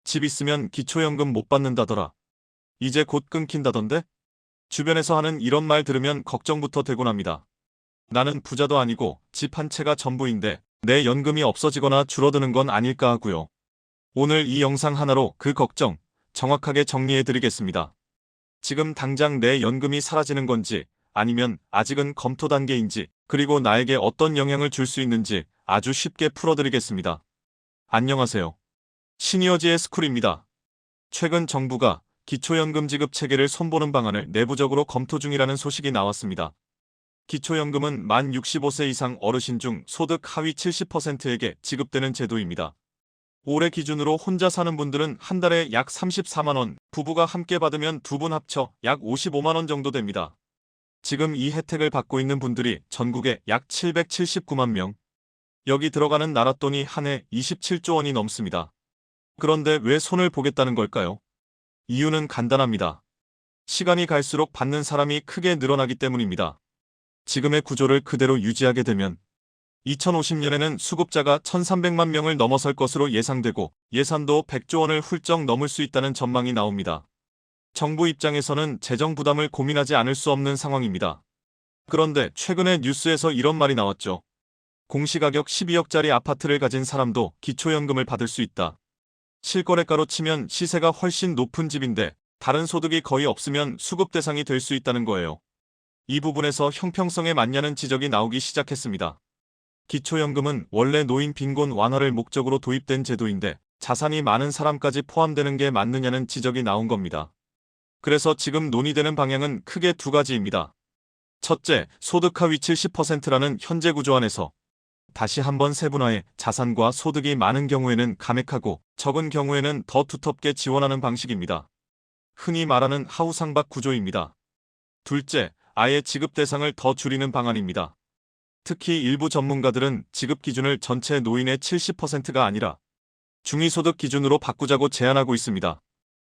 집 있으면 기초연금 못 받는다더라. 이제 곧 끊긴다던데? 주변에서 하는 이런 말 들으면 걱정부터 되곤 합니다. 나는 부자도 아니고 집 한 채가 전부인데 내 연금이 없어지거나 줄어드는 건 아닐까 하고요. 오늘 이 영상 하나로 그 걱정 정확하게 정리해드리겠습니다. 지금 당장 내 연금이 사라지는 건지 아니면 아직은 검토 단계인지 그리고 나에게 어떤 영향을 줄 수 있는지 아주 쉽게 풀어드리겠습니다. 안녕하세요. 시니어지의 스쿨입니다. 최근 정부가 기초연금 지급 체계를 손보는 방안을 내부적으로 검토 중이라는 소식이 나왔습니다. 기초연금은 만 65세 이상 어르신 중 소득 하위 70%에게 지급되는 제도입니다. 올해 기준으로 혼자 사는 분들은 한 달에 약 34만 원, 부부가 함께 받으면 두 분 합쳐 약 55만 원 정도 됩니다. 지금 이 혜택을 받고 있는 분들이 전국에 약 779만 명. 여기 들어가는 나랏돈이 한 해 27조 원이 넘습니다. 그런데 왜 손을 보겠다는 걸까요? 이유는 간단합니다. 시간이 갈수록 받는 사람이 크게 늘어나기 때문입니다. 지금의 구조를 그대로 유지하게 되면 2050년에는 수급자가 1,300만 명을 넘어설 것으로 예상되고 예산도 100조 원을 훌쩍 넘을 수 있다는 전망이 나옵니다. 정부 입장에서는 재정 부담을 고민하지 않을 수 없는 상황입니다. 그런데 최근에 뉴스에서 이런 말이 나왔죠. 공시가격 12억짜리 아파트를 가진 사람도 기초연금을 받을 수 있다. 실거래가로 치면 시세가 훨씬 높은 집인데 다른 소득이 거의 없으면 수급 대상이 될 수 있다는 거예요. 이 부분에서 형평성에 맞냐는 지적이 나오기 시작했습니다. 기초연금은 원래 노인 빈곤 완화를 목적으로 도입된 제도인데 자산이 많은 사람까지 포함되는 게 맞느냐는 지적이 나온 겁니다. 그래서 지금 논의되는 방향은 크게 두 가지입니다. 첫째, 소득 하위 70%라는 현재 구조 안에서 다시 한번 세분화해 자산과 소득이 많은 경우에는 감액하고 적은 경우에는 더 두텁게 지원하는 방식입니다. 흔히 말하는 하우상박 구조입니다. 둘째, 아예 지급 대상을 더 줄이는 방안입니다. 특히 일부 전문가들은 지급 기준을 전체 노인의 70%가 아니라 중위소득 기준으로 바꾸자고 제안하고 있습니다.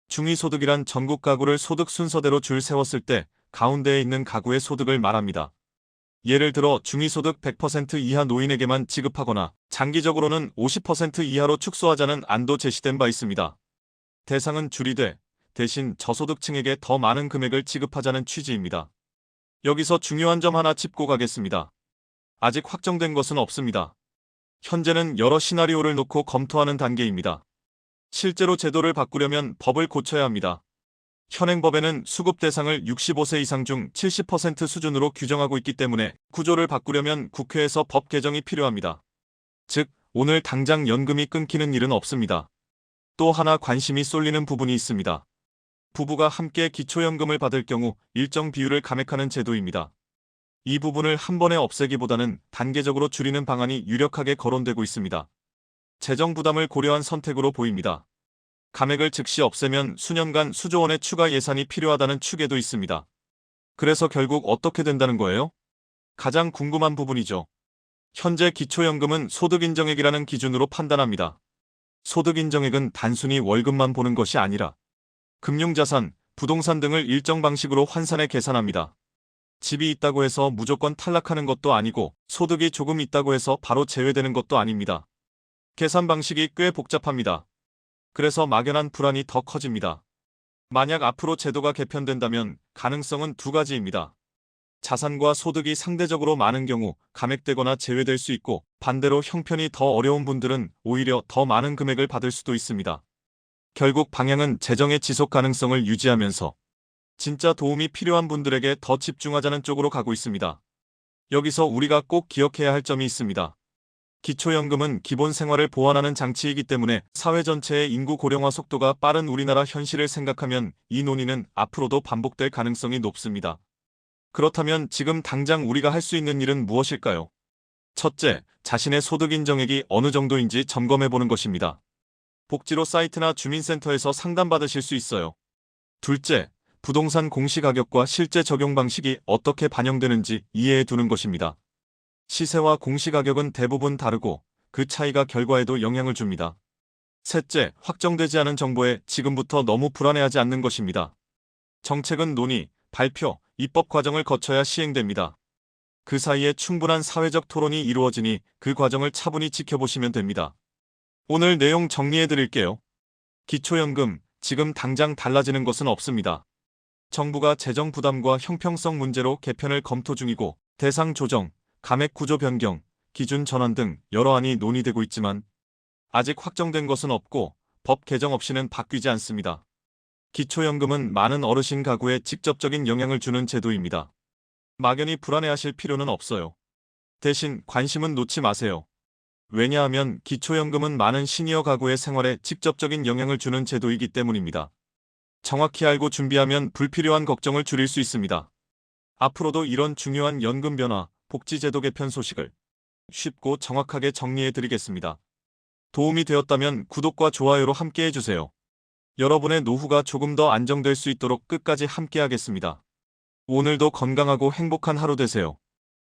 중위소득이란 전국 가구를 소득 순서대로 줄 세웠을 때 가운데에 있는 가구의 소득을 말합니다. 예를 들어 중위소득 100% 이하 노인에게만 지급하거나 장기적으로는 50% 이하로 축소하자는 안도 제시된 바 있습니다. 대상은 줄이되 대신 저소득층에게 더 많은 금액을 지급하자는 취지입니다. 여기서 중요한 점 하나 짚고 가겠습니다. 아직 확정된 것은 없습니다. 현재는 여러 시나리오를 놓고 검토하는 단계입니다. 실제로 제도를 바꾸려면 법을 고쳐야 합니다. 현행 법에는 수급 대상을 65세 이상 중 70% 수준으로 규정하고 있기 때문에 구조를 바꾸려면 국회에서 법 개정이 필요합니다. 즉, 오늘 당장 연금이 끊기는 일은 없습니다. 또 하나 관심이 쏠리는 부분이 있습니다. 부부가 함께 기초연금을 받을 경우 일정 비율을 감액하는 제도입니다. 이 부분을 한 번에 없애기보다는 단계적으로 줄이는 방안이 유력하게 거론되고 있습니다. 재정 부담을 고려한 선택으로 보입니다. 감액을 즉시 없애면 수년간 수조 원의 추가 예산이 필요하다는 추계도 있습니다. 그래서 결국 어떻게 된다는 거예요? 가장 궁금한 부분이죠. 현재 기초연금은 소득인정액이라는 기준으로 판단합니다. 소득인정액은 단순히 월급만 보는 것이 아니라 금융자산, 부동산 등을 일정 방식으로 환산해 계산합니다. 집이 있다고 해서 무조건 탈락하는 것도 아니고 소득이 조금 있다고 해서 바로 제외되는 것도 아닙니다. 계산 방식이 꽤 복잡합니다. 그래서 막연한 불안이 더 커집니다. 만약 앞으로 제도가 개편된다면 가능성은 두 가지입니다. 자산과 소득이 상대적으로 많은 경우 감액되거나 제외될 수 있고 반대로 형편이 더 어려운 분들은 오히려 더 많은 금액을 받을 수도 있습니다. 결국 방향은 재정의 지속 가능성을 유지하면서 진짜 도움이 필요한 분들에게 더 집중하자는 쪽으로 가고 있습니다. 여기서 우리가 꼭 기억해야 할 점이 있습니다. 기초연금은 기본 생활을 보완하는 장치이기 때문에 사회 전체의 인구 고령화 속도가 빠른 우리나라 현실을 생각하면 이 논의는 앞으로도 반복될 가능성이 높습니다. 그렇다면 지금 당장 우리가 할 수 있는 일은 무엇일까요? 첫째, 자신의 소득 인정액이 어느 정도인지 점검해보는 것입니다. 복지로 사이트나 주민센터에서 상담받으실 수 있어요. 둘째, 부동산 공시가격과 실제 적용 방식이 어떻게 반영되는지 이해해 두는 것입니다. 시세와 공시가격은 대부분 다르고 그 차이가 결과에도 영향을 줍니다. 셋째, 확정되지 않은 정보에 지금부터 너무 불안해하지 않는 것입니다. 정책은 논의, 발표, 입법 과정을 거쳐야 시행됩니다. 그 사이에 충분한 사회적 토론이 이루어지니 그 과정을 차분히 지켜보시면 됩니다. 오늘 내용 정리해 드릴게요. 기초연금, 지금 당장 달라지는 것은 없습니다. 정부가 재정 부담과 형평성 문제로 개편을 검토 중이고 대상 조정, 감액 구조 변경, 기준 전환 등 여러 안이 논의되고 있지만 아직 확정된 것은 없고 법 개정 없이는 바뀌지 않습니다. 기초연금은 많은 어르신 가구에 직접적인 영향을 주는 제도입니다. 막연히 불안해하실 필요는 없어요. 대신 관심은 놓지 마세요. 왜냐하면 기초연금은 많은 시니어 가구의 생활에 직접적인 영향을 주는 제도이기 때문입니다. 정확히 알고 준비하면 불필요한 걱정을 줄일 수 있습니다. 앞으로도 이런 중요한 연금 변화, 복지제도 개편 소식을 쉽고 정확하게 정리해 드리겠습니다. 도움이 되었다면 구독과 좋아요로 함께 해주세요. 여러분의 노후가 조금 더 안정될 수 있도록 끝까지 함께 하겠습니다. 오늘도 건강하고 행복한 하루 되세요.